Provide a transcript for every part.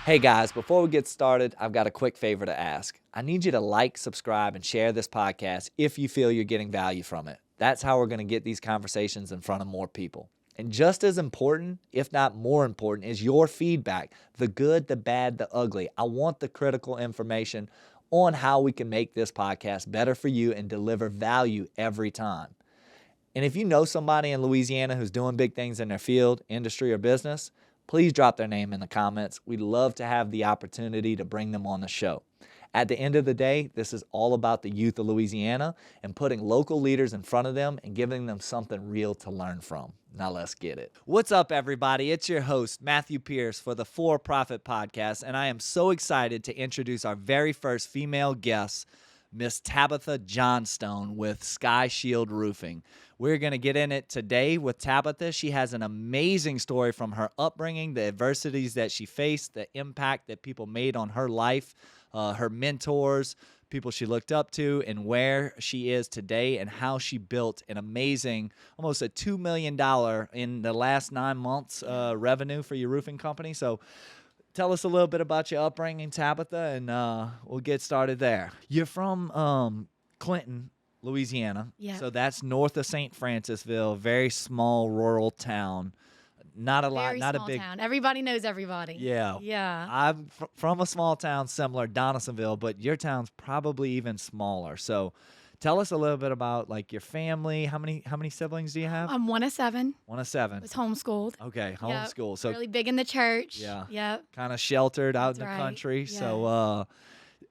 Hey guys, before we get started, I've got a quick favor to ask. I need you to like, subscribe, and share this podcast if you feel you're getting value from it. That's how we're going to get these conversations in front of more people. And just as important, if not more important, is your feedback. The good, the bad, the ugly. I want the critical information on how we can make this podcast better for you and deliver value every time. And if you know somebody in Louisiana who's doing big things in their field, industry, or business, please drop their name in the comments. We'd love to have the opportunity to bring them on the show. At the end of the day, this is all about the youth of Louisiana and putting local leaders in front of them and giving them something real to learn from. Now let's get it. What's up, everybody? It's your host, Matthew Pierce, for the For Profit Podcast, and I am so excited to introduce our very first female guest, Miss Tabitha Johnstone with Skyshield Roofing. We're going to get in it today with Tabitha. She has an amazing story from her upbringing, the adversities that she faced, the impact that people made on her life, her mentors, people she looked up to, and where she is today and how she built an amazing, almost a $2 million in the last 9 months revenue for your roofing company. So tell us a little bit about your upbringing, Tabitha, and we'll get started there. You're from Clinton, Louisiana. Yeah. So that's north of St. Francisville, very small rural town. Not a lot, Very not a small big town. Everybody knows everybody. Yeah. Yeah. I'm from a small town similar, Donaldsonville, but your town's probably even smaller. So tell us a little bit about like your family. How many siblings do you have? I'm one of 7. One of 7. Was homeschooled. Okay, Yep. homeschool. So really big in the church. Yeah. Yep. kind of sheltered out That's in the right. country. Yes. So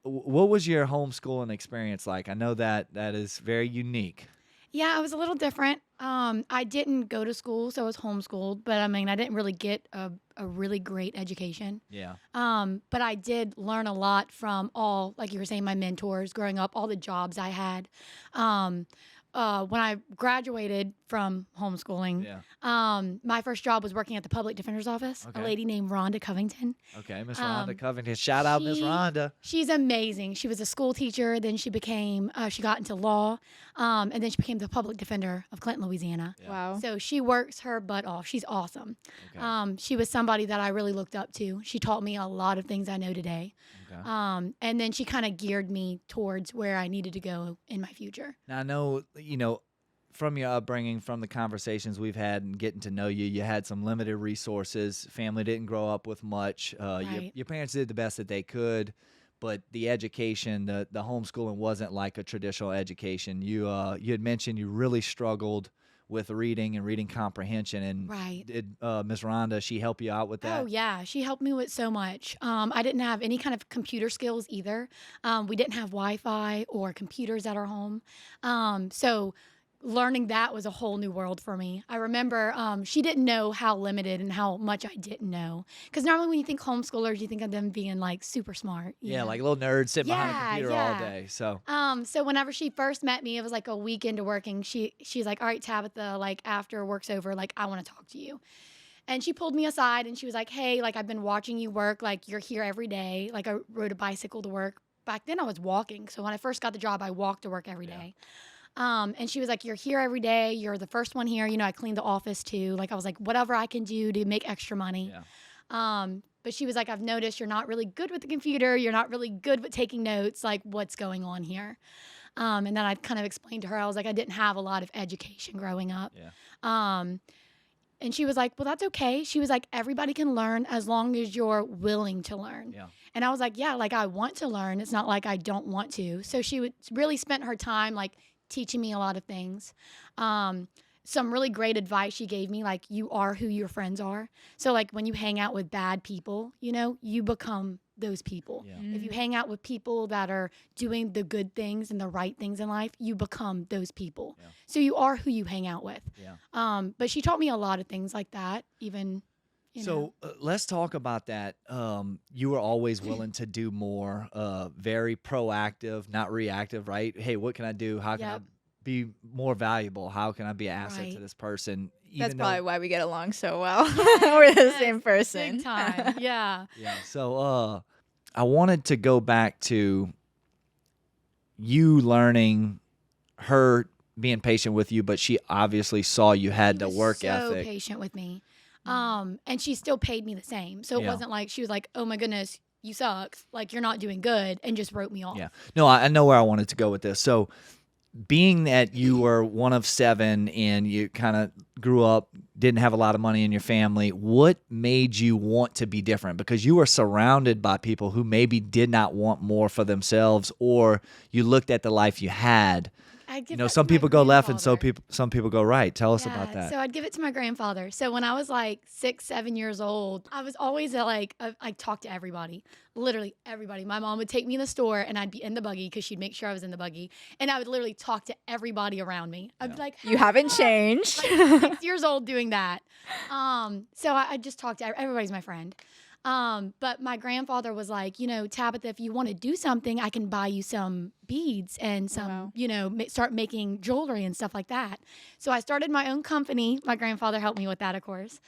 what was your homeschooling experience like? I know that is very unique. Yeah, it was a little different. I didn't go to school, so I was homeschooled, but I mean, I didn't really get a really great education. Yeah. But I did learn a lot from all, like you were saying, my mentors growing up, all the jobs I had. When I graduated from homeschooling, my first job was working at the public defender's office. Okay. A lady named Rhonda Covington. Okay, Miss Rhonda Covington. Shout out Miss Rhonda. She's amazing. She was a school teacher. Then she became, she got into law, and then she became the public defender of Clinton, Louisiana. Yeah. Wow. So she works her butt off. She's awesome. Okay. She was somebody that I really looked up to. She taught me a lot of things I know today. Okay. And then she kind of geared me towards where I needed to go in my future. Now I know, from your upbringing, from the conversations we've had and getting to know you, you had some limited resources. Family didn't grow up with much. Right. Your parents did the best that they could, but the education, the homeschooling wasn't like a traditional education. You had mentioned you really struggled with reading and reading comprehension, and Right. did Miss Rhonda, she help you out with that? Oh, yeah. She helped me with so much. I didn't have any kind of computer skills either. We didn't have Wi-Fi or computers at our home. So learning that was a whole new world for me. I remember she didn't know how limited and how much I didn't know. Because normally when you think homeschoolers, you think of them being like super smart. you Yeah, know? like a little nerd sitting behind a Yeah, computer all yeah. day. So So whenever she first met me, it was like a week into working. She's like, all right, Tabitha, like after work's over, like I want to talk to you. And she pulled me aside and she was like, hey, like I've been watching you work. Like you're here every day. Like I rode a bicycle to work. Back then I was walking. So when I first got the job, I walked to work every day. And she was like, you're here every day. You're the first one here. I cleaned the office too. Like I was like, whatever I can do to make extra money. yeah. But she was like, I've noticed you're not really good with the computer. You're not really good with taking notes. Like what's going on here? And then I kind of explained to her, I was like, I didn't have a lot of education growing up. Yeah. And she was like, well, that's okay. She was like, everybody can learn as long as you're willing to learn. Yeah. And I was like, yeah, like I want to learn. It's not like I don't want to. So she would really spent her time like teaching me a lot of things. Some really great advice she gave me, like you are who your friends are. So like when you hang out with bad people, you become those people. Yeah. If you hang out with people that are doing the good things and the right things in life, you become those people. Yeah. So you are who you hang out with. Yeah. But she taught me a lot of things like that, even, So let's talk about that. You were always willing to do more, very proactive, not reactive, right? Hey, what can I do? How can I Yep. be more valuable? How can I be an asset to Right. this person? That's Even though- probably why we get along so well. We're the Yes, same person. Big time. Yeah. Yeah. So I wanted to go back to you learning, her being patient with you, but she obviously saw you had She the was work so ethic. patient with me. And she still paid me the same. So it Yeah. wasn't like she was like, oh my goodness, you suck. Like, you're not doing good, and just wrote me off. Yeah. No, I know where I wanted to go with this. So, being that you were one of 7 and you kind of grew up, didn't have a lot of money in your family, what made you want to be different? Because you were surrounded by people who maybe did not want more for themselves, or you looked at the life you had. I'd give You know, that some to my people go left and grandfather. some people go right. Tell us about that. So I'd give it to my grandfather. So when I was like 6, 7 years old, I was always I talked to everybody, literally everybody. My mom would take me in the store and I'd be in the buggy because she'd make sure I was in the buggy. And I would literally talk to everybody around me. I'd be like, You haven't "Hello." changed. Like 6 years old doing that. So I just talked to everybody's my friend. But my grandfather was like, you know, Tabitha, if you want to do something, I can buy you some beads and some, Wow. you know, start making jewelry and stuff like that. So I started my own company. My grandfather helped me with that, of course,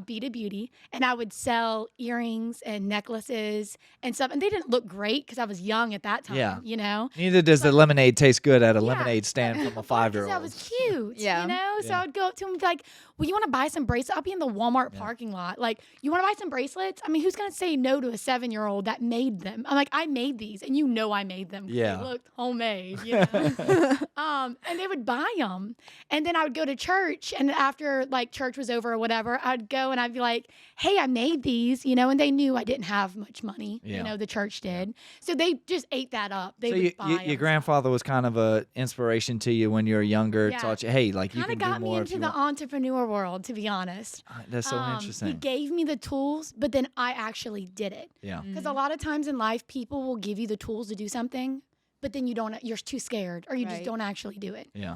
Beta Beauty. And I would sell earrings and necklaces and stuff. And they didn't look great because I was young at that time, Yeah. you know? Neither does the lemonade taste good at a Yeah. lemonade stand from a Because 5-year-old. I was cute, Yeah. you know? So Yeah. I would go up to him and be like, well, you want to buy some bracelets? I'll be in the Walmart parking lot. Like, you want to buy some bracelets? I mean, who's going to say no to a 7-year-old that made them? I'm like, I made these, and you know I made them. 'Cause Yeah. They looked homemade, you know? And they would buy them. And then I would go to church, and after, like, church was over or whatever, I'd go and I'd be like, hey, I made these, you know? And they knew I didn't have much money, Yeah. you know, the church did. So they just ate that up. They So would buy 'em your and stuff. grandfather was kind of a inspiration to you when you were younger. Yeah. Taught you, hey, like you Kind can of do got me more if into you the want. entrepreneur world, to be honest. That's so He interesting. gave me the tools, but then I actually did it. Yeah. Because a lot of times in life, people will give you the tools to do something, but then you're too scared, or you just Right. don't actually do it. Yeah.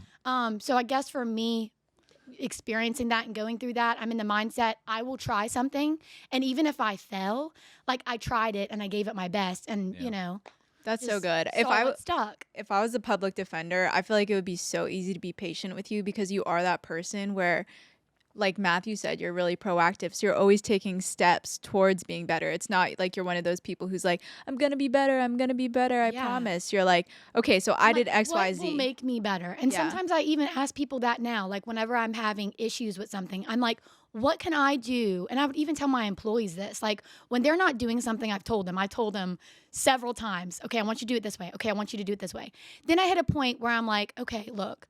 So I guess for me, experiencing that and going through that, I'm in the mindset, I will try something. And even if I fell, like, I tried it and I gave it my best, and, Yeah. you know, That's so just good. saw what stuck. If I was a public defender, I feel like it would be so easy to be patient with you because you are that person where, like Matthew said, you're really proactive. So you're always taking steps towards being better. It's not like you're one of those people who's like, I'm going to be better. I'm going to be better. I Yeah. promise. You're like, okay, so I I'm did like, X, Y, what Z. will make me better? And Yeah. sometimes I even ask people that now, like whenever I'm having issues with something, I'm like, what can I do? And I would even tell my employees this, like when they're not doing something, I've told them several times, okay, I want you to do it this way. Okay, I want you to do it this way. Then I hit a point where I'm like, okay, look,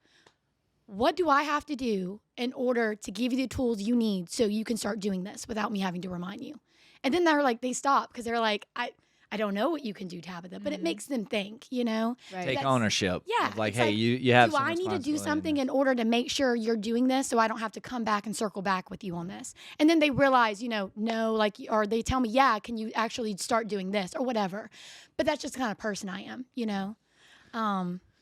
what do I have to do in order to give you the tools you need so you can start doing this without me having to remind you? And then they stop because they're like, I don't know what you can do, Tabitha, but it makes them think, you know? Right. Take That's- ownership. Yeah, Of like, it's hey, like, you have do some I need to do responsibility in something this. in order to make sure you're doing this so I don't have to come back and circle back with you on this? And then they realize, you know, no, like, or they tell me, yeah, can you actually start doing this or whatever? But that's just the kind of person I am, you know?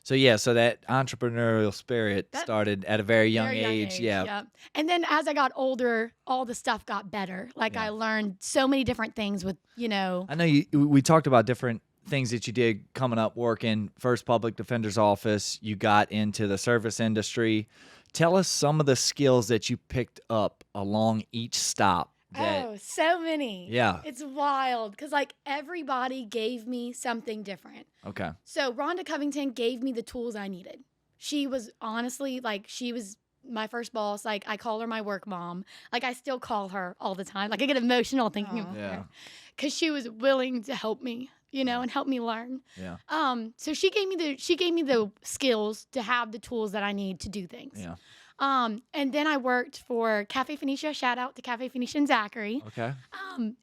So yeah, so that entrepreneurial spirit That- started at a very young Very age. Yeah. Yep. And then as I got older, all the stuff got better. Like Yeah. I learned so many different things with, you know, I know we talked about different things that you did coming up working first public defender's office. You got into the service industry. Tell us some of the skills that you picked up along each stop. oh, so many. Yeah. It's wild because like everybody gave me something different. Okay. So Rhonda Covington gave me the tools I needed. She was honestly she was my first boss. Like I call her my work mom. Like I still call her all the time. Like I get emotional thinking Aw. about Yeah. her because she was willing to help me, you know, and help me learn. Yeah. So she gave me the skills to have the tools that I need to do things. Yeah. And then I worked for Cafe Phoenicia. Shout out to Cafe Phoenicia and Zachary. Okay.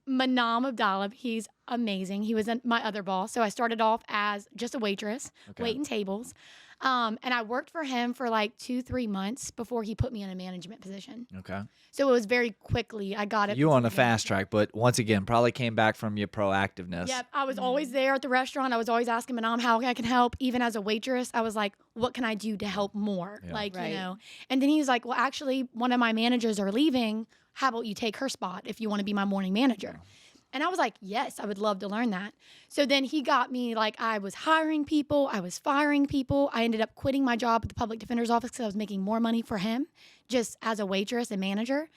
Manam Abdallah, he's amazing. He was my other boss. So I started off as just a waitress, Okay. waiting tables. And I worked for him for like 2-3 months before he put me in a management position. Okay. So it was very quickly, I got it. You on into a fast track, but once again, probably came back from your proactiveness. Yep, I was always there at the restaurant. I was always asking Manam how I can help. Even as a waitress, I was like, what can I do to help more? Yeah. Like, Right. you know. And then he was like, well, actually, one of my managers are leaving. How about you take her spot if you want to be my morning manager? And I was like, yes, I would love to learn that. So then he got me, like, I was hiring people. I was firing people. I ended up quitting my job at the public defender's office because I was making more money for him just as a waitress and manager.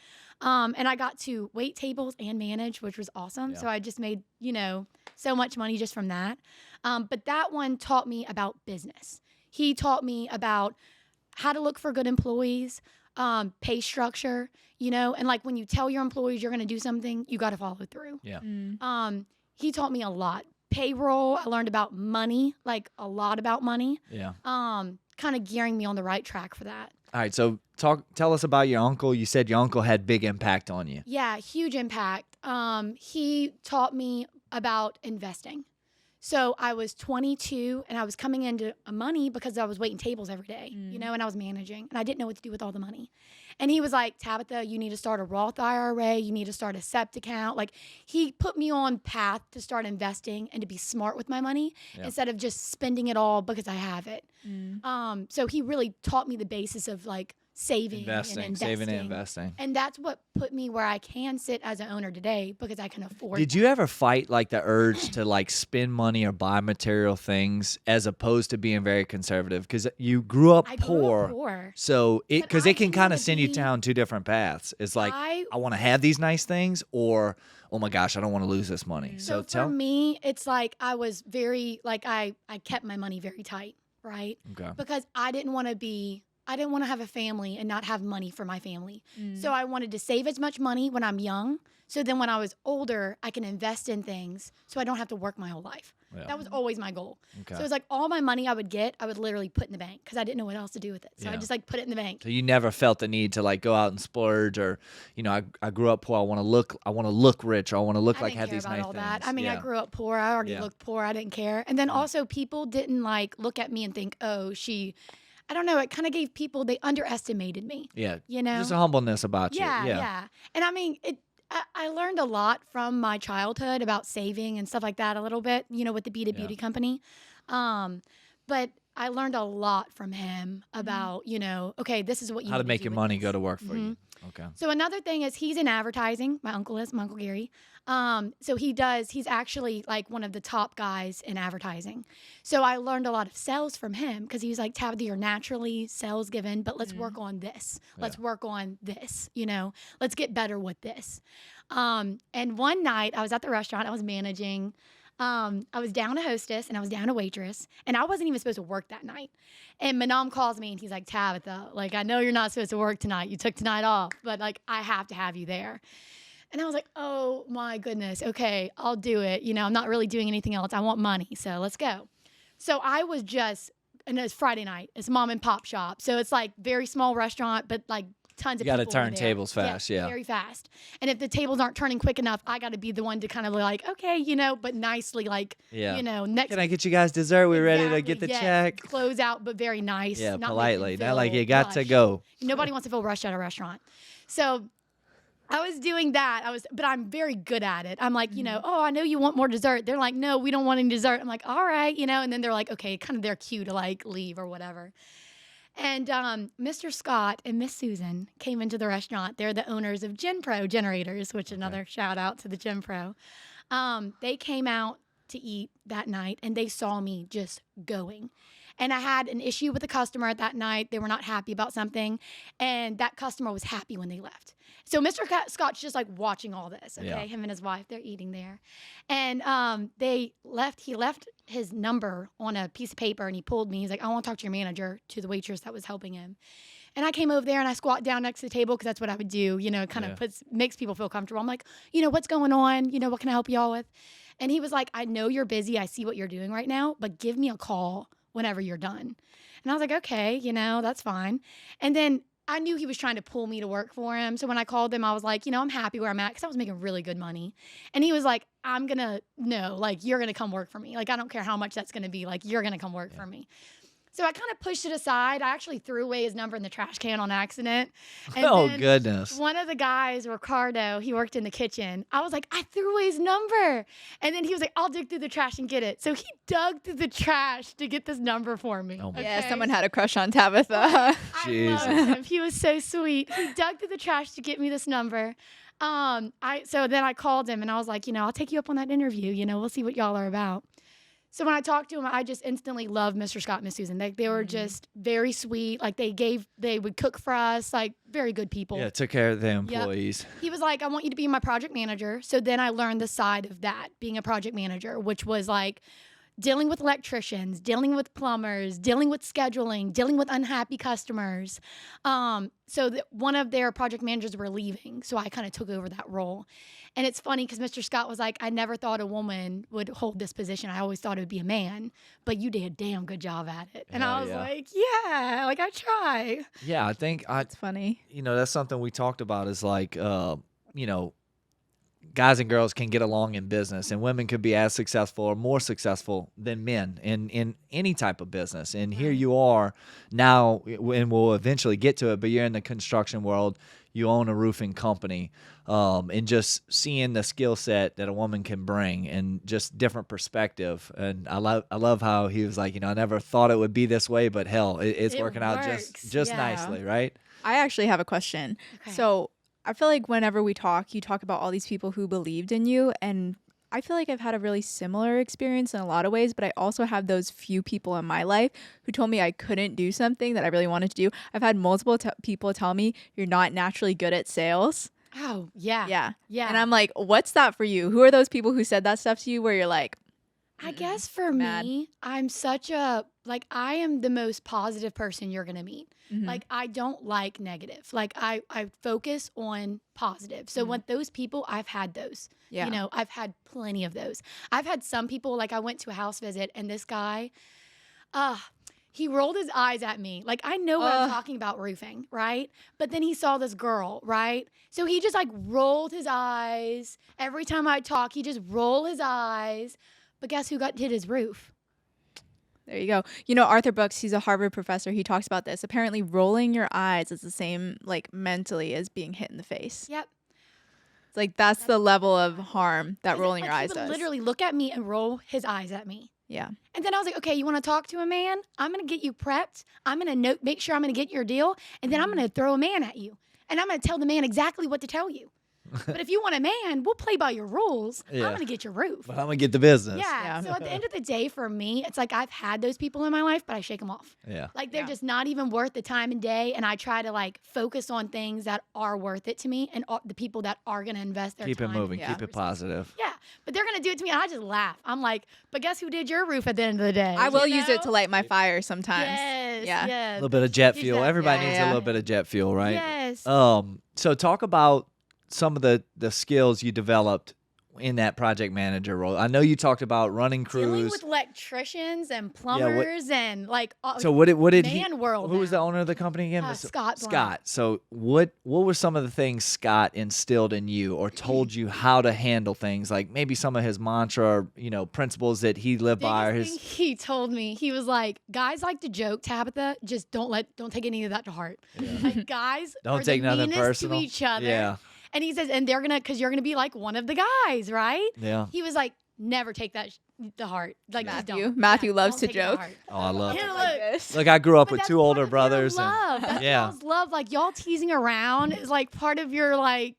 And I got to wait tables and manage, which was awesome. Yeah. So I just made, you know, so much money just from that. But that one taught me about business. He taught me about how to look for good employees, pay structure, you know, and like when you tell your employees you're going to do something, you got to follow through. Yeah. He taught me a lot. Payroll, I learned about money, like a lot about money. Yeah. Kind of gearing me on the right track for that. All right. So tell us about your uncle. You said your uncle had big impact on you. Yeah, huge impact. He taught me about investing. So I was 22 and I was coming into money because I was waiting tables every day, you know, and I was managing and I didn't know what to do with all the money. And he was like, Tabitha, you need to start a Roth IRA. You need to start a SEP account. Like he put me on path to start investing and to be smart with my money instead of just spending it all because I have it. So he really taught me the basis of like saving and investing. And that's what put me where I can sit as an owner today because I can afford. Did you ever fight like the urge to like spend money or buy material things as opposed to being very conservative? Because you grew up poor. So because it can kind of send you down two different paths. It's like I want to have these nice things, or oh my gosh, I don't want to lose this money. So for me, it's like I was very like I kept my money very tight, right? Okay. Because I didn't want to have a family and not have money for my family. So I wanted to save as much money when I'm young. So then when I was older, I can invest in things so I don't have to work my whole life. Yeah. That was always my goal. Okay. So it was like all my money I would get, I would literally put in the bank because I didn't know what else to do with it. So I just like put it in the bank. So you never felt the need to like go out and splurge, or, you know, I grew up poor. I want to look rich. Or I want to look like have these nice things. That. I mean, I grew up poor. I already looked poor. I didn't care. And then also people didn't like look at me and think, oh, I don't know. It kind of gave people, they underestimated me. Yeah. You know? Just a humbleness about you. Yeah. And I mean, I learned a lot from my childhood about saving and stuff like that a little bit, you know, with the Be Beauty company. But I learned a lot from him about, you know, okay, this is what you how to make your money go to work for you. Okay. So another thing is he's in advertising. My uncle Gary. So he's actually like one of the top guys in advertising. So I learned a lot of sales from him because he's like, Tabitha, you're naturally sales given, but let's work on this. Let's work on this, you know, let's get better with this. And one night I was at the restaurant, I was managing. I was down a hostess and I was down a waitress, and I wasn't even supposed to work that night. And Manam calls me and he's like, Tabitha, like, I know you're not supposed to work tonight. You took tonight off, but like, I have to have you there. And I was like, oh my goodness. Okay, I'll do it. You know, I'm not really doing anything else. I want money. So let's go. So I was and it's Friday night. It's a mom and pop shop. So it's like very small restaurant, but like tons of people. You got to turn tables fast, very fast. And if the tables aren't turning quick enough, I got to be the one to kind of like, okay, you know, but nicely, like, you know, next. Can I get you guys dessert? We're ready to get the check. Close out, but very nice. Yeah, not politely. Not like you got to go. Nobody wants to feel rushed at a restaurant. So I was doing that. But I'm very good at it. I'm like, you know, oh, I know you want more dessert. They're like, no, we don't want any dessert. I'm like, all right, you know, and then they're like, okay, kind of their cue to like leave or whatever. And Mr. Scott and Miss Susan came into the restaurant. They're the owners of GenPro Generators, which is another shout out to the GenPro. They came out to eat that night, and they saw me just going. And I had an issue with a customer that night. They were not happy about something, and that customer was happy when they left. So Mr. Scott's just like watching all this, okay? Yeah. Him and his wife, they're eating there. And he left his number on a piece of paper, and he pulled me. He's like, I want to talk to your manager, to the waitress that was helping him. And I came over there and I squat down next to the table because that's what I would do, you know, kind of makes people feel comfortable. I'm like, you know, what's going on? You know, what can I help you all with? And he was like, I know you're busy. I see what you're doing right now, but give me a call whenever you're done. And I was like, okay, you know, that's fine. And then I knew he was trying to pull me to work for him. So when I called him, I was like, you know, I'm happy where I'm at because I was making really good money. And he was like, you're going to come work for me. Like, I don't care how much that's going to be. Like, you're going to come work for me. So I kind of pushed it aside. I actually threw away his number in the trash can on accident. And goodness. One of the guys, Ricardo, he worked in the kitchen. I was like, I threw away his number. And then he was like, I'll dig through the trash and get it. So he dug through the trash to get this number for me. Oh my Yeah, someone had a crush on Tabitha. I loved him. He was so sweet. He dug through the trash to get me this number. So then I called him and I was like, you know, I'll take you up on that interview. You know, we'll see what y'all are about. So when I talked to him, I just instantly loved Mr. Scott and Miss Susan. They were just very sweet. Like they would cook for us, like very good people. Yeah, took care of the employees. Yep. He was like, I want you to be my project manager. So then I learned the side of that, being a project manager, which was like dealing with electricians, dealing with plumbers, dealing with scheduling, dealing with unhappy customers. One of their project managers were leaving, so I kind of took over that role. And it's funny because Mr. Scott was like, I never thought a woman would hold this position. I always thought it would be a man, but you did a damn good job at it. And I was like, yeah, like I try. Yeah, I think It's funny. that's something we talked about is like, guys and girls can get along in business, and women could be as successful or more successful than men in any type of business. And here you are now, and we'll eventually get to it, but you're in the construction world. You own a roofing company, and just seeing the skill set that a woman can bring and just different perspective. And I love how he was like, I never thought it would be this way, but hell, it's working out just nicely, right? I actually have a question. Okay. So I feel like whenever we talk, you talk about all these people who believed in you, and I feel like I've had a really similar experience in a lot of ways, but I also have those few people in my life who told me I couldn't do something that I really wanted to do. I've had multiple people tell me you're not naturally good at sales. Oh, yeah. Yeah. And I'm like, what's that for you? Who are those people who said that stuff to you where you're like, I guess for mad. me, I am the most positive person you're going to meet. Mhm. Like, I don't like negative. Like, I focus on positive. So with those people, I've had those. Yeah. I've had plenty of those. I've had some people, like I went to a house visit and this guy, he rolled his eyes at me. Like, I know what I'm talking about roofing, right? But then he saw this girl, right? So he just like rolled his eyes. Every time I talk, he just rolled his eyes. But guess who did his roof? There you go. Arthur Brooks, he's a Harvard professor. He talks about this. Apparently, rolling your eyes is the same, like, mentally as being hit in the face. Yep. It's like that's the level of harm that rolling your eyes He would does. literally look at me and roll his eyes at me. Yeah. And then I was like, okay, you want to talk to a man? I'm going to get you prepped. I'm going to make sure I'm going to get your deal. And then I'm going to throw a man at you. And I'm going to tell the man exactly what to tell you. But if you want a man, we'll play by your rules. Yeah. I'm going to get your roof. But I'm going to get the business. Yeah. So at the end of the day, for me, it's like I've had those people in my life, but I shake them off. Yeah. Like they're just not even worth the time and day. And I try to like focus on things that are worth it to me and the people that are going to invest their time. Keep it moving. Yeah. Keep it positive. Yeah. But they're going to do it to me. And I just laugh. I'm like, but guess who did your roof at the end of the day? I will You use it know? to light my fire sometimes. Yes. Yeah. Yes. A little bit of jet fuel. Exactly. Everybody needs a Yeah. little bit of jet fuel, right? Yes. So talk about some of the skills you developed in that project manager role. I know you talked about running crews. Dealing with electricians and plumbers and like So what did he? man world. Who was the now. owner of the company again? Scott Blount. Scott. So what were some of the things Scott instilled in you or told you how to handle things? Like maybe some of his mantra or principles that he lived by, or Biggest his. thing he told me, he was like, guys like to joke, Tabitha, just don't take any of that to heart. Like guys Don't are take the nothing meanest personal. to each other. Yeah. And he says, and because you're gonna be like one of the guys, right? Yeah. He was like, never take that to heart. Like just don't. Matthew loves don't to take it joke. heart. Oh, I love Yeah, it. look, Like this. Look, I grew up but with that's two part older of brothers. Your love. That's yeah. y'all's love. Like y'all teasing around is like part of your I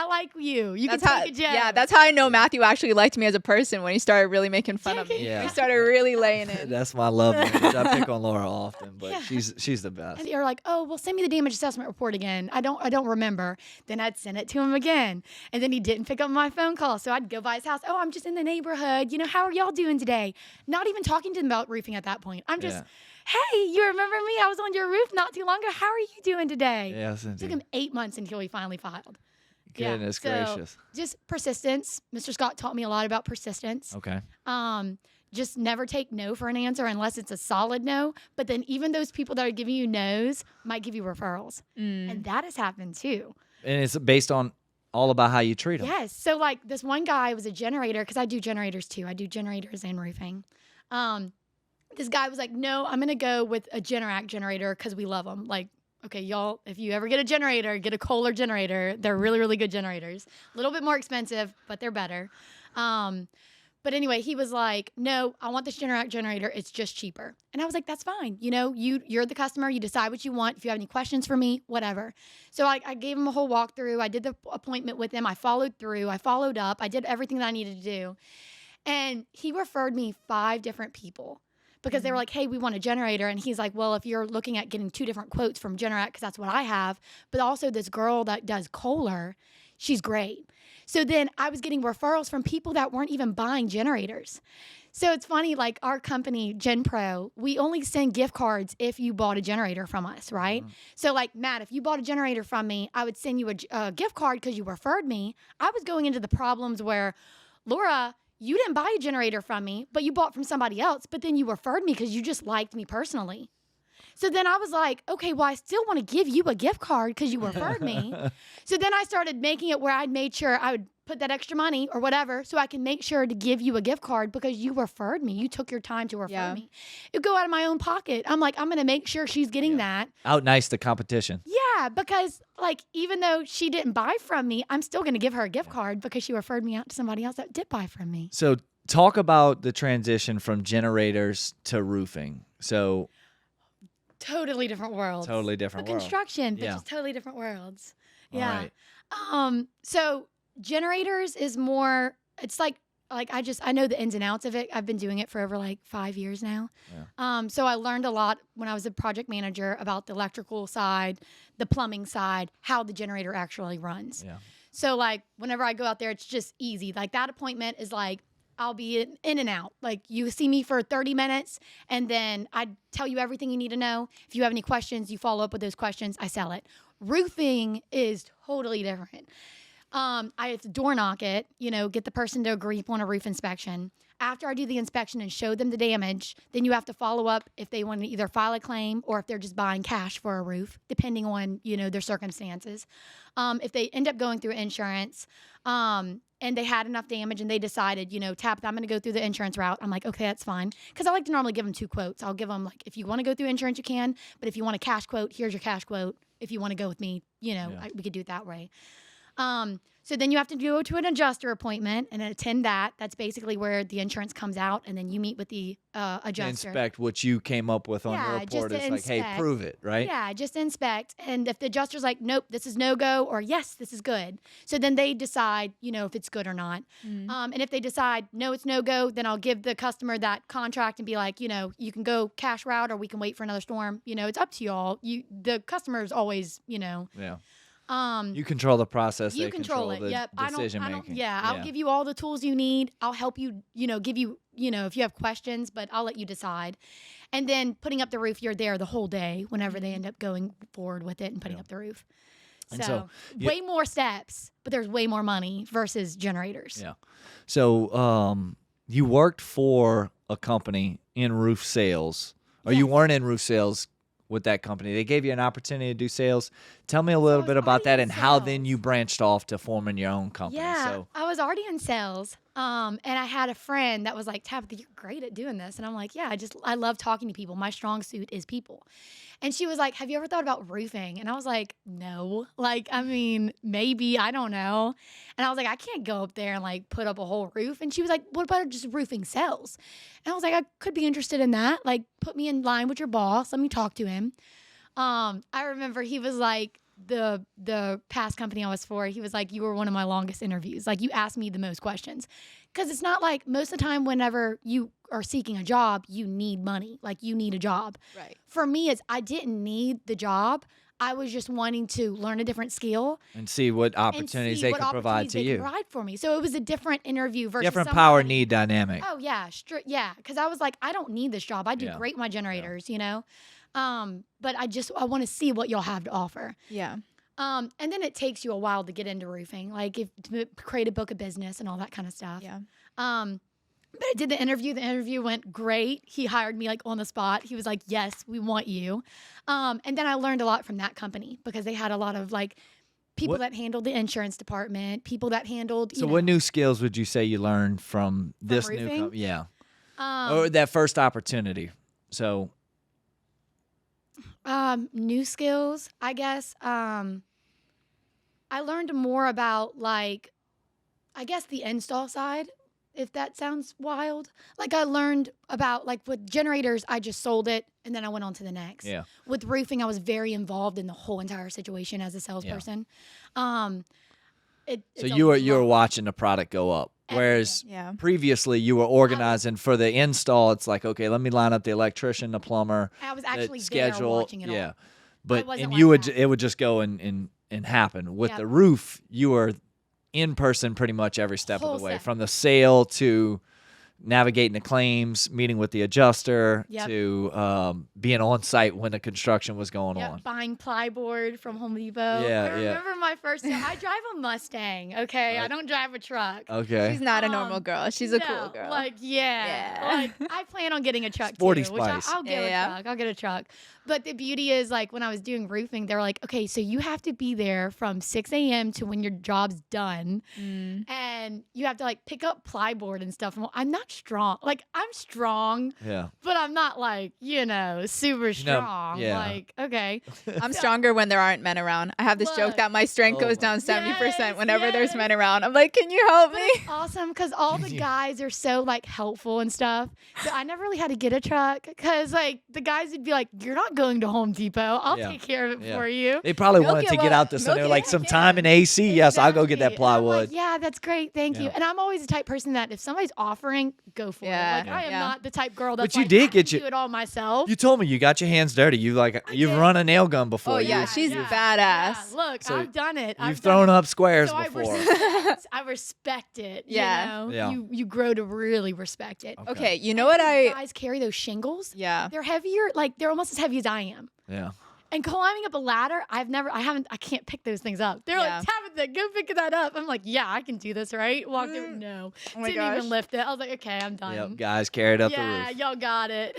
like you. You That's can how, take a joke. yeah, that's how I know Matthew actually liked me as a person when he started really making fun of me. Yeah. He started really laying in. That's my love language. I pick on Laura often, but Yeah. she's the best. And you're like, oh, well, send me the damage assessment report again. I don't remember. Then I'd send it to him again. And then he didn't pick up my phone call. So I'd go by his house. Oh, I'm just in the neighborhood. How are y'all doing today? Not even talking to him about roofing at that point. I'm just, hey, you remember me? I was on your roof not too long ago. How are you doing today? Yes, It took indeed. him 8 months until he finally filed. Goodness so gracious. Just persistence. Mr. Scott taught me a lot about persistence. Okay. Just never take no for an answer unless it's a solid no. But then even those people that are giving you no's might give you referrals. And that has happened too. And it's based on all about how you treat them. Yes. So like this one guy was a generator because I do generators too. I do generators and roofing. This guy was like, no, I'm going to go with a Generac generator because we love them. Like, okay, y'all, if you ever get a generator, get a Kohler generator. They're really, really good generators. A little bit more expensive, but they're better. But anyway, he was like, no, I want this Generac generator. It's just cheaper. And I was like, that's fine. You're the customer. You decide what you want. If you have any questions for me, whatever. So I gave him a whole walkthrough. I did the appointment with him. I followed through. I followed up. I did everything that I needed to do. And he referred me 5 different people because they were like, hey, we want a generator. And he's like, well, if you're looking at getting 2 different quotes from Generac, because that's what I have, but also this girl that does Kohler, she's great. So then I was getting referrals from people that weren't even buying generators. So it's funny, like our company, Gen Pro, we only send gift cards if you bought a generator from us, right? So like, Matt, if you bought a generator from me, I would send you a gift card because you referred me. I was going into the problems where, Laura, you didn't buy a generator from me, but you bought from somebody else, but then you referred me because you just liked me personally. So then I was like, okay, well, I still want to give you a gift card because you referred me. So then I started making it where I made sure I would put that extra money or whatever so I can make sure to give you a gift card because you referred me. You took your time to refer me. It would go out of my own pocket. I'm like, I'm going to make sure she's getting that. Out nice the competition. Yeah, because like even though she didn't buy from me, I'm still going to give her a gift card because she referred me out to somebody else that did buy from me. So talk about the transition from generators to roofing. So totally different worlds. Totally different world. Construction, but just totally different worlds. Yeah. Right. So generators is more, it's like I know the ins and outs of it. I've been doing it for over like 5 years now. Yeah. So I learned a lot when I was a project manager about the electrical side, the plumbing side, how the generator actually runs. Yeah. So like whenever I go out there, it's just easy. Like that appointment is like, I'll be in and out. Like you see me for 30 minutes and then I tell you everything you need to know. If you have any questions, you follow up with those questions. I sell it. Roofing is totally different. I have to door knock it, get the person to agree on a roof inspection. After I do the inspection and show them the damage, then you have to follow up if they want to either file a claim or if they're just buying cash for a roof, depending on, their circumstances. If they end up going through insurance, and they had enough damage and they decided, Tabitha, I'm going to go through the insurance route. I'm like, okay, that's fine. Because I like to normally give them 2 quotes. I'll give them like, if you want to go through insurance, you can. But if you want a cash quote, here's your cash quote. If you want to go with me, we could do it that way. So then you have to go to an adjuster appointment and attend that. That's basically where the insurance comes out, and then you meet with the adjuster. Inspect what you came up with on your report. It's like, hey, prove it, right? Yeah, just inspect. And if the adjuster's like, nope, this is no-go, or yes, this is good. So then they decide, if it's good or not. Mm-hmm. And if they decide, no, it's no-go, then I'll give the customer that contract and be like, you can go cash route or we can wait for another storm. It's up to y'all. The customer is always, Yeah. You control the process. You control it. The decision making. I'll give you all the tools you need. I'll help you, give you, if you have questions, but I'll let you decide. And then putting up the roof, you're there the whole day whenever they end up going forward with it and putting up the roof. So way more steps, but there's way more money versus generators. Yeah. So you worked for a company in roof sales, or you weren't in roof sales with that company. They gave you an opportunity to do sales. Tell me a little bit about that and how then you branched off to forming your own company. Yeah, I was already in sales. And I had a friend that was like, Tabitha, you're great at doing this. And I'm like, yeah, I love talking to people. My strong suit is people. And she was like, have you ever thought about roofing? And I was like, no. Maybe, I don't know. And I was like, I can't go up there and like put up a whole roof. And she was like, what about just roofing sales? And I was like, I could be interested in that. Like, put me in line with your boss. Let me talk to him. I remember he was like, the past company I was for, he was like, you were one of my longest interviews. Like, you asked me the most questions. Because it's not like most of the time whenever you are seeking a job, you need money. Like, you need a job. Right. For me, I didn't need the job. I was just wanting to learn a different skill. And see what opportunities they could provide to you. Provide for me. So it was a different interview versus different power need dynamic. Oh, yeah. Because I was like, I don't need this job. I do great with my generators, But I want to see what y'all have to offer. Yeah. And then it takes you a while to get into roofing, like to create a book of business and all that kind of stuff. Yeah. But I did the interview. The interview went great. He hired me like on the spot. He was like, yes, we want you. And then I learned a lot from that company because they had a lot of like people that handled the insurance department, people that handled, So what new skills would you say you learned from this new company? Yeah. Or that first opportunity. So new skills, I guess. I learned more about like, I guess the install side, if that sounds wild. Like I learned about like with generators, I just sold it and then I went on to the next. Yeah. With roofing, I was very involved in the whole entire situation as a salesperson. So you were watching the product go up. Whereas previously you were organizing for the install. It's like, okay, let me line up the electrician, the plumber. I was actually there watching it all. But it would just go and happen. With the roof, you were in person pretty much every step of the way, from the sale to navigating the claims, meeting with the adjuster, Yep. to being on site when the construction was going on. Buying plyboard from Home Depot. Yeah, I remember my first time. I drive a Mustang, okay? I don't drive a truck. Okay. She's not a normal girl. She's a No, cool girl. Like, yeah. Like, I plan on getting a truck Sporty too. Which spice. I'll get Yeah. a truck. I'll get a truck. But the beauty is, like, when I was doing roofing, they were like, okay, so you have to be there from 6 a.m. to when your job's done. And you have to, like, pick up plyboard and stuff. I'm not strong. Like, I'm strong, Yeah. but I'm not, like, super strong. yeah. Like, okay. I'm stronger when there aren't men around. I have this joke Look. that my strength Oh goes my- down 70% Yes, whenever there's yes. men around. I'm like, can you help But me? it's awesome because all the guys are so like helpful and stuff. So I never really had to get a truck because like the guys would be like, "You're not going to Home Depot. I'll Yeah. take care of it Yeah. for you." They probably Milk wanted it to get while- out this, so milk they're it like, while some you time in AC. Yes, I'll go get that Exactly. And I'm like, plywood. yeah, that's great. Thank you. Yeah. And I'm always the type person that if somebody's offering, go for Yeah. it. Like I am Yeah. not the type girl that's you like, did I get can your- do it all myself. You told me you got your hands dirty. You've did. run a nail gun before. Oh, yeah. You- She's you've- badass. Yeah, look, So I've done it. You've thrown up squares so before. I respect it. Yeah. You know? Yeah. You grow to really respect it. Okay, you know And what these I... guys carry those shingles. Yeah. They're heavier, like they're almost as heavy as I am. Yeah. And climbing up a ladder, I can't pick those things up. They're Yeah. like, Tabitha, go pick that up. I'm like, yeah, I can do this, right? Walked over, no. Oh my Didn't gosh. even lift it. I was like, okay, I'm done. Yep. Guys carried up the Yeah, roof. y'all got it.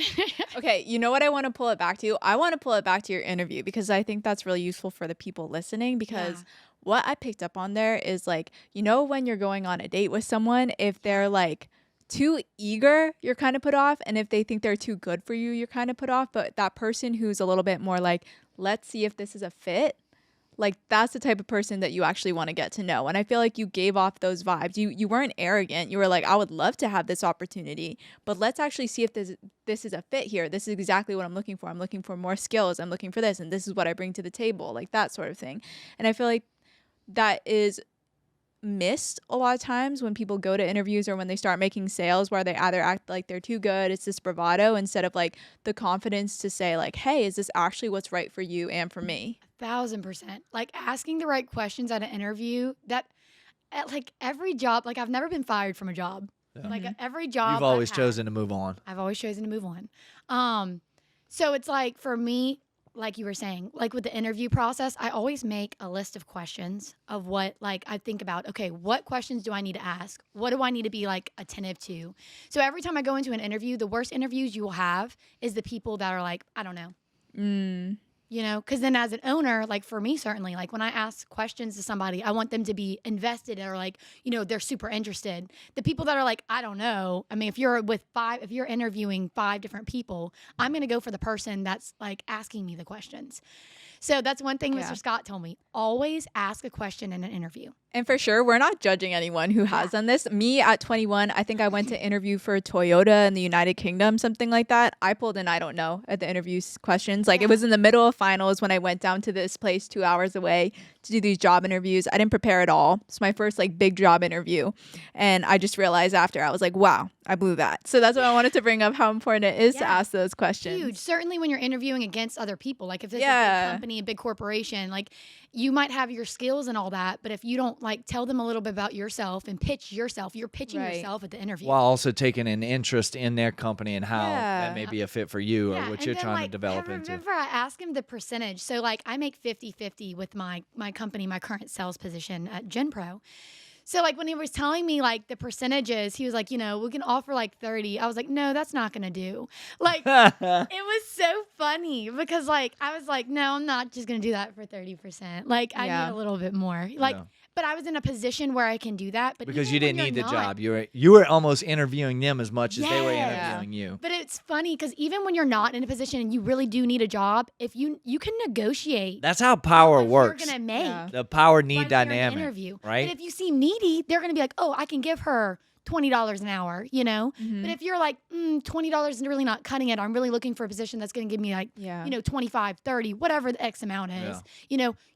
Okay, you know what I want to pull it back to? I want to pull it back to your interview because I think that's really useful for the people listening because Yeah. what I picked up on there is like, when you're going on a date with someone, if they're like too eager, you're kind of put off. And if they think they're too good for you, you're kind of put off. But that person who's a little bit more like, let's see if this is a fit. Like that's the type of person that you actually want to get to know. And I feel like you gave off those vibes. You weren't arrogant. You were like, I would love to have this opportunity, but let's actually see if this is a fit here. This is exactly what I'm looking for. I'm looking for more skills. I'm looking for this, and this is what I bring to the table, like that sort of thing. And I feel like that is missed a lot of times when people go to interviews or when they start making sales, where they either act like they're too good, it's this bravado, instead of like the confidence to say like, hey, is this actually what's right for you and for me? 1,000%. Like asking the right questions at an interview, that at like every job, like I've never been fired from a job. Yeah. Like at every job You've always I've had, chosen to move on. I've always chosen to move on. So it's like for me, like you were saying, like with the interview process, I always make a list of questions of what like I think about, okay, what questions do I need to ask? What do I need to be like attentive to? So every time I go into an interview, the worst interviews you will have is the people that are like, I don't know. Because then as an owner, like for me, certainly, like when I ask questions to somebody, I want them to be invested or like, they're super interested. The people that are like, I don't know. I mean, if you're interviewing 5 different people, I'm going to go for the person that's like asking me the questions. So that's one thing Yeah. Mr. Scott told me. Always ask a question in an interview. And for sure, we're not judging anyone who has done this. Me at 21, I think I went to interview for Toyota in the United Kingdom, something like that. I pulled an I don't know at the interview questions. Like it was in the middle of finals when I went down to this place 2 hours away to do these job interviews. I didn't prepare at all. It's my first like big job interview. And I just realized after, I was like, wow, I blew that. So that's what I wanted to bring up, how important it is to ask those questions. Huge. Certainly when you're interviewing against other people. Like if it's a big company, a big corporation, like you might have your skills and all that, but if you don't like tell them a little bit about yourself and pitch yourself, you're pitching yourself at the interview. While also taking an interest in their company and how that may Yeah. be a fit for you or Yeah, what and you're then, trying to like, develop I into. remember I asked him the percentage. So like I make 50-50 with my company, my current sales position at GenPro. So like when he was telling me like the percentages, he was like, we can offer like 30. I was like, no, that's not going to do. Like it was so funny because like I was like, no, I'm not just going to do that for 30%. Like I need a little bit more. Like but I was in a position where I can do that. But because even you when didn't need the you're not- job. You were almost interviewing them as much as they were Yeah. interviewing you. But it's funny because even when you're not in a position and you really do need a job, if you can negotiate. That's how power what works. You're gonna make. Yeah. The power need right there in the dynamic, interview. right? And if you seem needy, they're gonna be like, oh, I can give her $20 an hour, But if you're like, $20 is really not cutting it. I'm really looking for a position that's going to give me like, 25, 30, whatever the X amount is,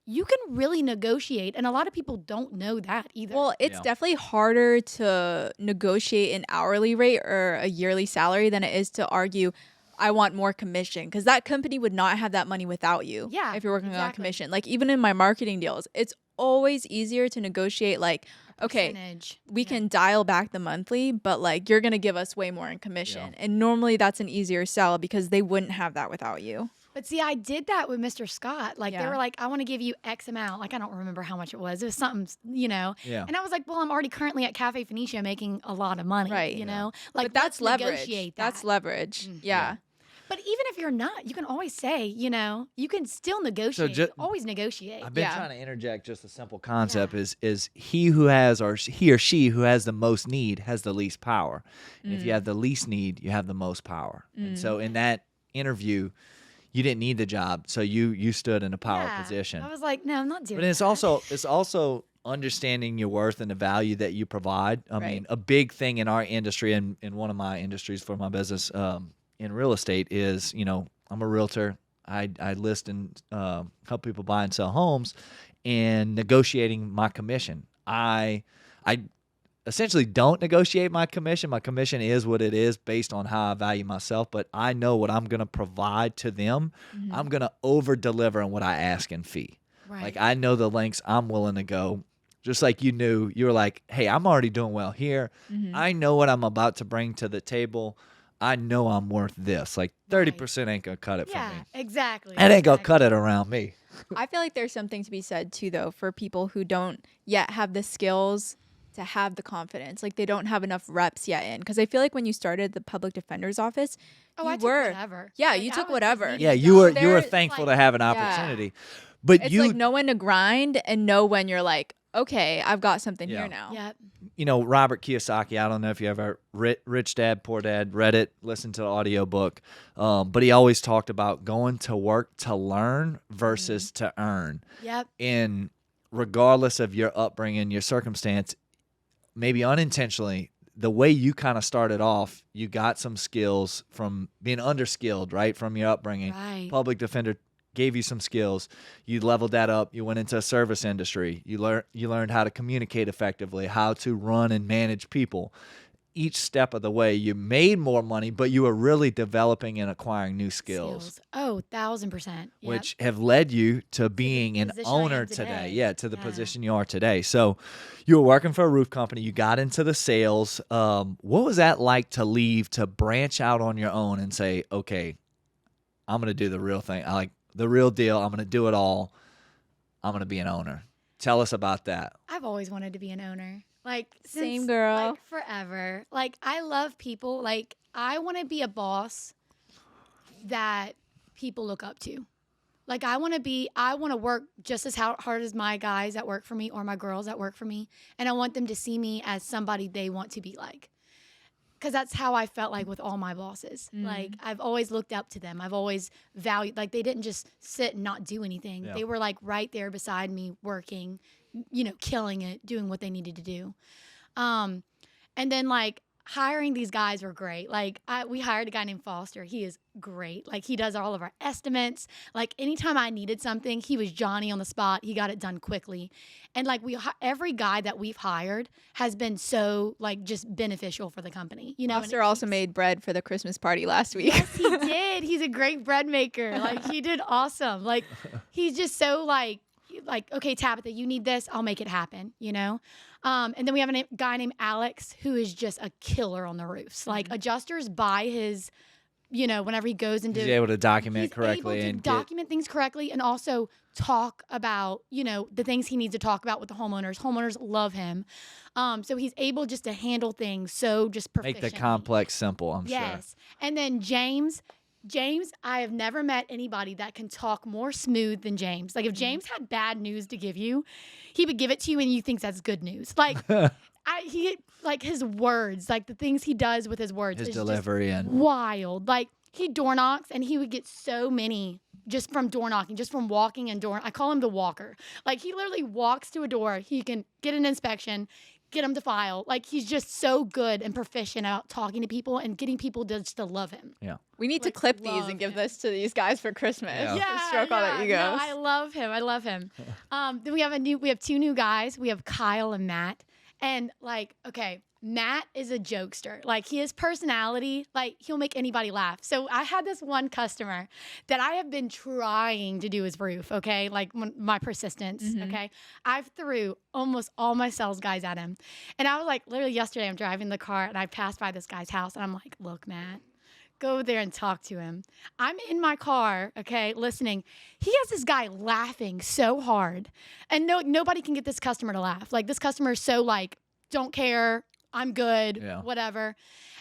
you can really negotiate. And a lot of people don't know that either. Well, it's definitely harder to negotiate an hourly rate or a yearly salary than it is to argue, I want more commission, because that company would not have that money without you. Yeah, If you're working on exactly. commission. Like even in my marketing deals, it's always easier to negotiate, like, okay, Percentage. we can dial back the monthly, but like you're going to give us way more in commission. And normally that's an easier sell because they wouldn't have that without you. But see, I did that with Mr. Scott. Like, they Yeah. were like, I want to give you X amount. Like, I don't remember how much it was. It was something, you know. Yeah. And I was like, well, I'm already currently at Cafe Phoenicia making a lot of money, Right. you know. Like, But that's let's leverage. negotiate that. That's leverage. Yeah. But even if you're not, you can always say, you know, you can still negotiate. ju- Always negotiate. I've been Yeah. trying to interject just a simple concept is he who has, or he or she who has the most need has the least power. And if you have the least need, you have the most power. And so in that interview, you didn't need the job, so you stood in a power position. I was like, no, I'm not doing But it's that. also understanding your worth and the value that you provide. I mean, a big thing in our industry and in one of my industries for my business in real estate is, you know, I'm a realtor. I list and help people buy and sell homes, and negotiating my commission. I essentially don't negotiate my commission. My commission is what it is based on how I value myself, but I know what I'm going to provide to them. I'm going to over deliver on what I ask in fee. Right. Like, I know the lengths I'm willing to go. Just like you were like, hey, I'm already doing well here. I know what I'm about to bring to the table. I know I'm worth this. Like 30% ain't going to cut it for yeah, me. exactly. It ain't going to cut it around me. I feel like there's something to be said too, though, for people who don't yet have the skills to have the confidence. Like, they don't have enough reps yet in. Because I feel like when you started the public defender's office, Oh, you I took were. whatever. Yeah, Like, you I took was whatever. just Yeah, needing you to were go. you were There's, thankful like, to have an Yeah. opportunity. But It's you like know when to grind and know when you're like, okay, I've got something Yeah. here now. Yep. you know, Robert Kiyosaki, I don't know if you ever Rich Dad, Poor Dad, read it, listened to the audiobook, but he always talked about going to work to learn versus to earn. Yep. And regardless of your upbringing, your circumstance, maybe unintentionally, the way you kind of started off, you got some skills from being underskilled, right, from your upbringing. Right. Public defender gave you some skills. You leveled that up. You went into a service industry. You learned how to communicate effectively, how to run and manage people. Each step of the way, you made more money, but you were really developing and acquiring new skills. Oh, 1,000%. Yep. Which have led you to being an position I owner am today. today. Yeah, to the Yeah. position you are today. So you were working for a roof company. You got into the sales. What was that like to leave, to branch out on your own and say, okay, I'm going to do the real thing. I like the real deal. I'm going to do it all. I'm going to be an owner. Tell us about that. I've always wanted to be an owner. Like, Same since, girl. Like, forever. Like, I love people. Like, I want to be a boss that people look up to. Like, I want to work just as hard as my guys that work for me or my girls that work for me. And I want them to see me as somebody they want to be like. Because that's how I felt like with all my bosses. Like, I've always looked up to them. I've always valued, like, they didn't just sit and not do anything. Yeah. They were, like, right there beside me working, you know, killing it, doing what they needed to do. And then, like, hiring these guys were great. Like, we hired a guy named Foster. He is great. Like, he does all of our estimates. Like, anytime I needed something, he was Johnny on the spot. He got it done quickly. And, like, every guy that we've hired has been so, like, just beneficial for the company. You know, and Foster it also keeps- made bread for the Christmas party last week. Yes, he did. He's a great bread maker. Like, he did awesome. Like, he's just so like, okay, Tabitha, you need this. I'll make it happen, you know? And then we have a guy named Alex who is just a killer on the roofs. Like, adjusters buy his, you know, whenever he goes into... He's able to document he's correctly able to and document things correctly and also talk about, you know, the things he needs to talk about with the homeowners. Homeowners love him. So he's able just to handle things so just make proficiently. the complex simple, I'm sure. Yes. And then James, I have never met anybody that can talk more smooth than James. Like, if James had bad news to give you, he would give it to you and you think that's good news. Like, like his words, like the things he does with his words, His is delivery just and wild. Like, he door knocks and he would get so many just from door knocking, just from walking and door. I call him the walker. Like, he literally walks to a door. He can get an inspection, get him to file. Like, he's just so good and proficient at talking to people and getting people just to love him. yeah. We need to Like, clip these love and give him. this to these guys for Christmas. Yeah. To stroke all their egos. No, I love him. I love him. Then we have two new guys. We have Kyle and Matt. And, like, okay, Matt is a jokester. Like, his personality, like, he'll make anybody laugh. So I had this one customer that I have been trying to do his roof, okay? Like, my persistence, okay? I've threw almost all my sales guys at him. And I was like, literally yesterday, I'm driving the car, and I passed by this guy's house, and I'm like, look, Matt, go over there and talk to him. I'm in my car, okay, listening. He has this guy laughing so hard. And nobody can get this customer to laugh. Like, this customer is so, like, don't care. I'm good, whatever.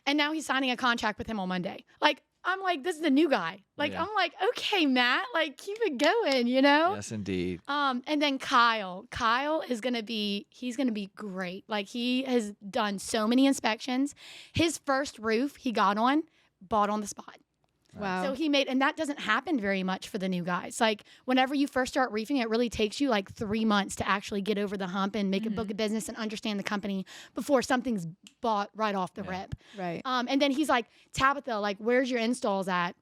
And now he's signing a contract with him on Monday. Like, I'm like, this is the new guy. Like, I'm like, okay, Matt, like, keep it going, you know? Yes, indeed. And then Kyle is he's gonna be great. Like, he has done so many inspections. His first roof he got on, bought on the spot. Wow. So and that doesn't happen very much for the new guys. Like, whenever you first start roofing, it really takes you like 3 months to actually get over the hump and make a book of business and understand the company before something's bought right off the rip. Right. And then he's like, Tabitha, like, where's your installs at?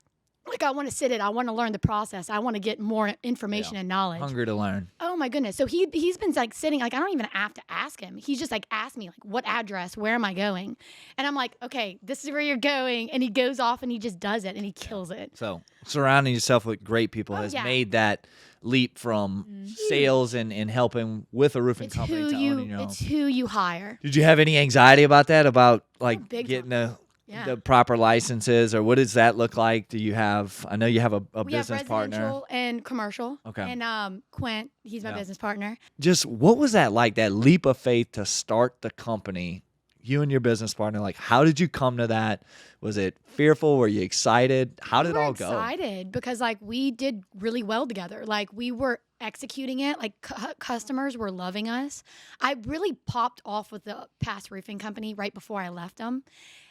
Like, I want to sit it. I want to learn the process. I want to get more information and knowledge. Hungry to learn. Oh my goodness. So he's been like sitting, like, I don't even have to ask him. He's just like, ask me, like, what address? Where am I going? And I'm like, okay, this is where you're going. And he goes off and he just does it and he kills it. So surrounding yourself with great people has made that leap from sales and helping with a roofing company to owning your own. It's who you hire. Did you have any anxiety about that? About like big getting time. the proper licenses, or what does that look like? Do you have? I know you have a We business have partner. residential and commercial. Okay. And Quint, he's my business partner. Just what was that like? That leap of faith to start the company. You and your business partner. Like, how did you come to that? Was it fearful? Were you excited? How did it all go? Excited because, like, we did really well together. Like, we were executing it. Like, customers were loving us. I really popped off with the past roofing company right before I left them.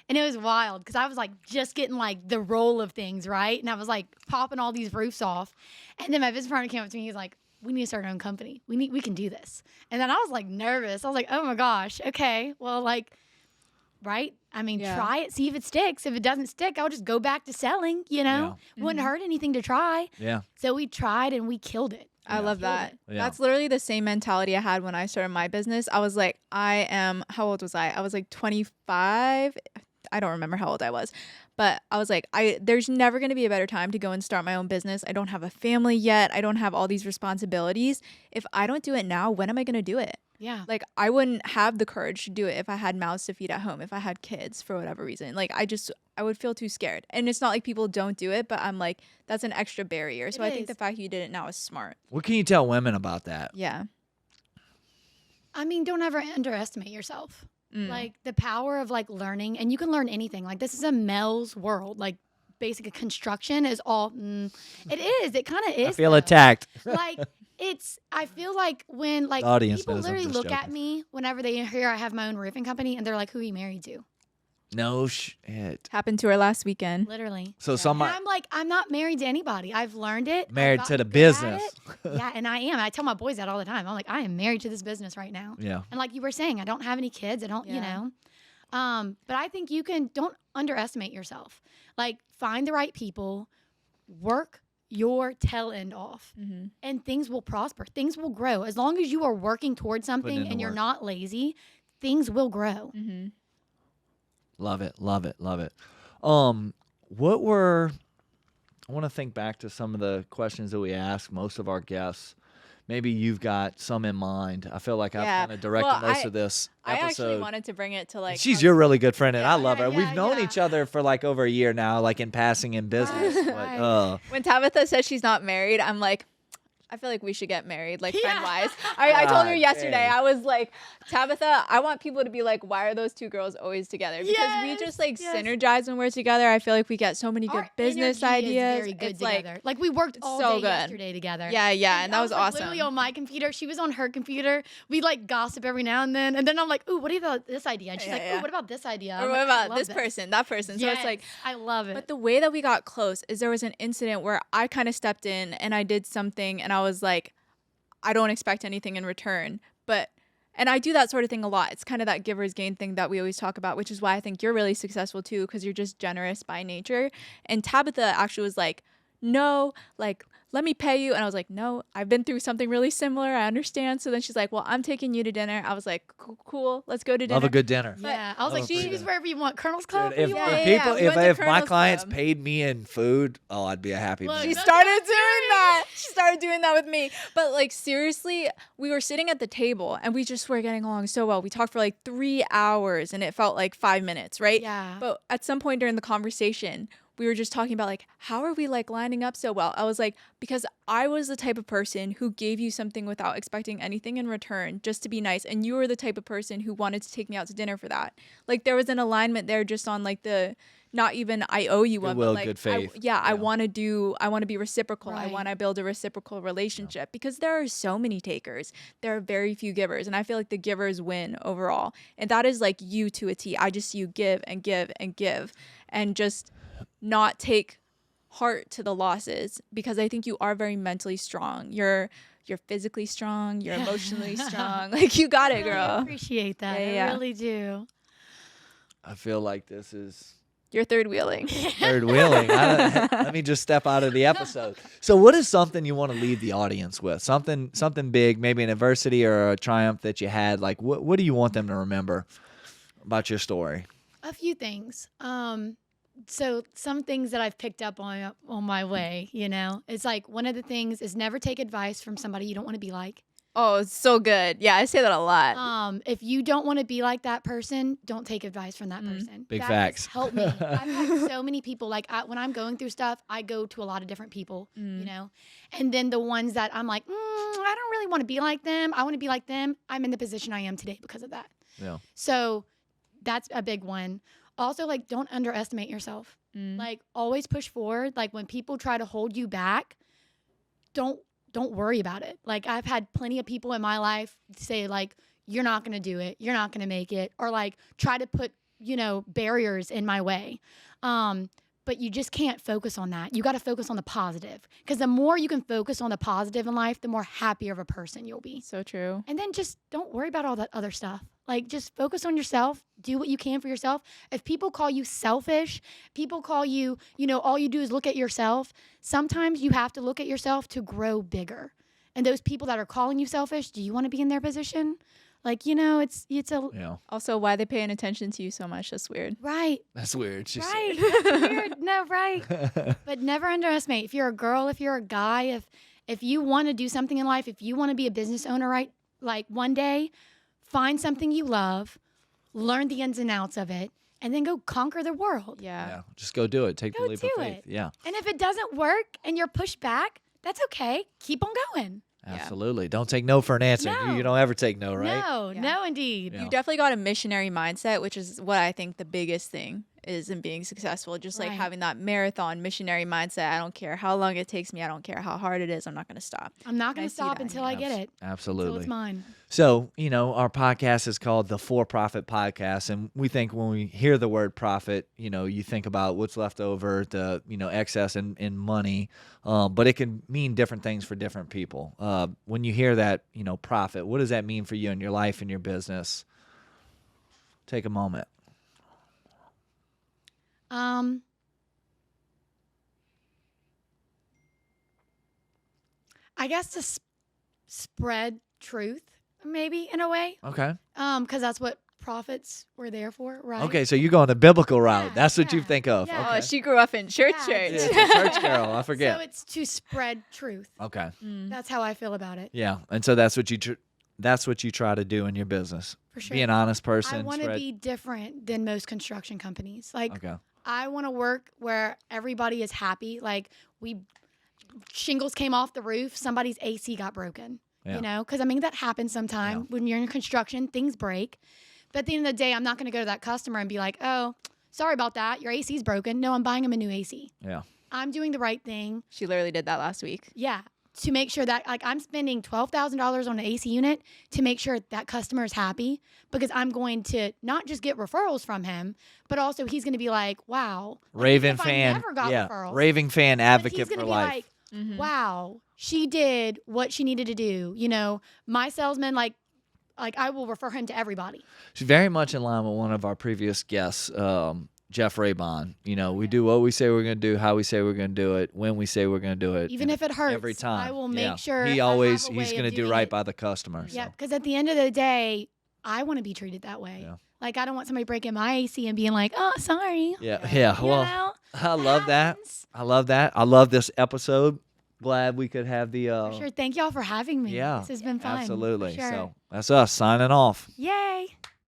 And it was wild because I was like just getting like the roll of things, right? And I was like popping all these roofs off. And then my business partner came up to me. He's like, we need to start our own company. We can do this. And then I was like nervous. I was like, oh my gosh, okay. Well, like, right? I mean, try it, see if it sticks. If it doesn't stick, I'll just go back to selling, you know? Wouldn't hurt anything to try. Yeah. So we tried and we killed it. I love that. That's literally the same mentality I had when I started my business. I was like, how old was I? I was like 25. I don't remember how old I was, but I was like, there's never going to be a better time to go and start my own business. I don't have a family yet. I don't have all these responsibilities. If I don't do it now, when am I going to do it? Yeah. Like, I wouldn't have the courage to do it if I had mouths to feed at home, if I had kids for whatever reason. Like, I would feel too scared. And it's not like people don't do it, but I'm like, that's an extra barrier. So I think the fact you did it now is smart. What can you tell women about that? Yeah. I mean, don't ever underestimate yourself. Like, the power of like learning, and you can learn anything. Like, this is a male's world. Like, basic construction is all, it is. It kind of is. I feel attacked. Like, I feel like when like people literally look at me whenever they hear I have my own roofing company and they're like, who are you married to? No shit. Happened to her last weekend. Literally. So and I'm like, I'm not married to anybody. I've learned it. Married to the business. Yeah, and I am. I tell my boys that all the time. I'm like, I am married to this business right now. Yeah. And like you were saying, I don't have any kids. I don't, you know. But I think don't underestimate yourself. Like, find the right people, work your tail end off, and things will prosper. Things will grow. As long as you are working towards something and you're not lazy, things will grow. Love it, love it, love it. I want to think back to some of the questions that we ask most of our guests. Maybe you've got some in mind. I feel like I've kind of directed most of this episode. I actually wanted to bring it to like. She's your really good friend, and I love her. We've known each other for like over a year now, like in passing in business. But, when Tabitha says she's not married, I'm like, I feel like we should get married, like friend-wise. I told her yesterday, I was like, Tabitha, I want people to be like, why are those two girls always together? Because we just like synergize when we're together. I feel like we get so many good business ideas. Very good together. Like we worked all day yesterday together. Yeah, and that was awesome. Literally on my computer, she was on her computer. We like gossip every now and then I'm like, ooh, what about this idea? And she's like, ooh, what about this idea? Or what about this person, that person? So it's like, I love it. But the way that we got close is there was an incident where I kind of stepped in and I did something and I was like, I don't expect anything in return. And I do that sort of thing a lot. It's kind of that giver's gain thing that we always talk about, which is why I think you're really successful too, because you're just generous by nature. And Tabitha actually was like, no, like, let me pay you. And I was like, no, I've been through something really similar. I understand. So then she's like, well, I'm taking you to dinner. I was like, cool. Let's go to dinner. Love a good dinner. Yeah, I was like, free choose dinner. wherever you want. Colonel's Club. Dude, what do you Yeah, want? if yeah, people, we went to if my Colonel's clients Club. paid me in food, oh, I'd be a happy Look, man. She That's started what I'm doing that. She started doing that with me. But like seriously, we were sitting at the table and we just were getting along so well. We talked for like 3 hours and it felt like 5 minutes, right? Yeah. But at some point during the conversation, we were just talking about like, how are we like lining up so well? I was like, because I was the type of person who gave you something without expecting anything in return, just to be nice. And you were the type of person who wanted to take me out to dinner for that. Like there was an alignment there just on like the, not even I owe you one, Goodwill, but like, good faith. I want to be reciprocal. I Right. want to build a reciprocal relationship because there are so many takers. There are very few givers. And I feel like the givers win overall. And that is like you to a T. I just see you give and give and give and just not take heart to the losses because I think you are very mentally strong. You're physically strong. You're emotionally strong. Like you got it, I girl. appreciate that. Yeah, yeah. I really do. I feel like this is You're third wheeling. third wheeling. Let me just step out of the episode. So what is something you want to leave the audience with? Something big, maybe an adversity or a triumph that you had. Like what do you want them to remember about your story? A few things. So some things that I've picked up on my way, it's like one of the things is never take advice from somebody you don't want to be like. Oh, it's so good. Yeah, I say that a lot. If you don't want to be like that person, don't take advice from that person. Big That facts. has helped me. I've had so many people. Like when I'm going through stuff, I go to a lot of different people, and then the ones that I'm like, I don't really want to be like them. I want to be like them. I'm in the position I am today because of that. Yeah. So that's a big one. Also, like, don't underestimate yourself. Like, always push forward. Like, when people try to hold you back, don't worry about it. Like, I've had plenty of people in my life say, like, you're not going to do it. You're not going to make it. Or, like, try to put, barriers in my way. But you just can't focus on that. You got to focus on the positive. Because the more you can focus on the positive in life, the more happier of a person you'll be. So true. And then just don't worry about all that other stuff. Like, just focus on yourself. Do what you can for yourself. If people call you selfish, people call you, all you do is look at yourself. Sometimes you have to look at yourself to grow bigger. And those people that are calling you selfish, do you want to be in their position? Like, it's a... Yeah. Also, why are they paying attention to you so much? That's weird. Right. That's weird. She Right. That's weird. No, right. But never underestimate. If you're a girl, if you're a guy, if you want to do something in life, if you want to be a business owner, right? Like one day, find something you love, learn the ins and outs of it, and then go conquer the world. Yeah. Just go do it. Take the Go leap do of faith. it. Yeah. And if it doesn't work and you're pushed back, that's okay. Keep on going. Absolutely. Don't take no for an answer. No. You don't ever take no, right? No, Yeah. no, indeed. Yeah. You definitely got a missionary mindset, which is what I think the biggest thing is in being successful. Just like Right. having that marathon missionary mindset. I don't care how long it takes me. I don't care how hard it is. I'm not going to stop. I'm not I going to see stop that, until yeah. I get it. Until Absolutely. it's mine. So, our podcast is called the For Profit Podcast. And we think when we hear the word profit, you think about what's left over, the, excess in money. But it can mean different things for different people. When you hear that, profit, what does that mean for you in your life and your business? Take a moment. I guess to spread truth, maybe in a way. Okay. Because that's what prophets were there for, right? Okay, so you're going the biblical route. Yeah, That's what you yeah, think of. yeah. Okay. Oh, she grew up in church. Yeah, Yeah, it's a church girl. I forget. So it's to spread truth. Okay. That's how I feel about it. Yeah, and so that's what you try to do in your business. For sure. Be an honest person. I want to spread- be different than most construction companies. Like, Okay. I want to work where everybody is happy. Like, shingles came off the roof, somebody's AC got broken. Yeah. Because that happens sometime. Yeah. When you're in construction, things break. But at the end of the day, I'm not going to go to that customer and be like, oh, sorry about that. Your AC's broken. No, I'm buying him a new AC. Yeah. I'm doing the right thing. She literally did that last week. Yeah. To make sure that, like, I'm spending $12,000 on an AC unit to make sure that customer is happy, because I'm going to not just get referrals from him, but also he's going to be like, wow. Like, Raving if fan. I never got Yeah. referrals. Raving fan But advocate he's for gonna be life. like, wow, she did what she needed to do. My salesman, like I will refer him to everybody. She's very much in line with one of our previous guests. Jeff Raybon. You know, we do what we say we're going to do, how we say we're going to do it, when we say we're going to do it. Even if it hurts. Every time. I will make sure. He's going to do right it. by the customer. Yeah, So. because at the end of the day, I want to be treated that way. Yeah. Like, I don't want somebody breaking my AC and being like, oh, sorry. Yeah. Well, know, I love that. happens. I love that. I love this episode. Glad we could have the. For sure. Thank y'all for having me. Yeah. This has been fun. Absolutely. For sure. So that's us signing off. Yay.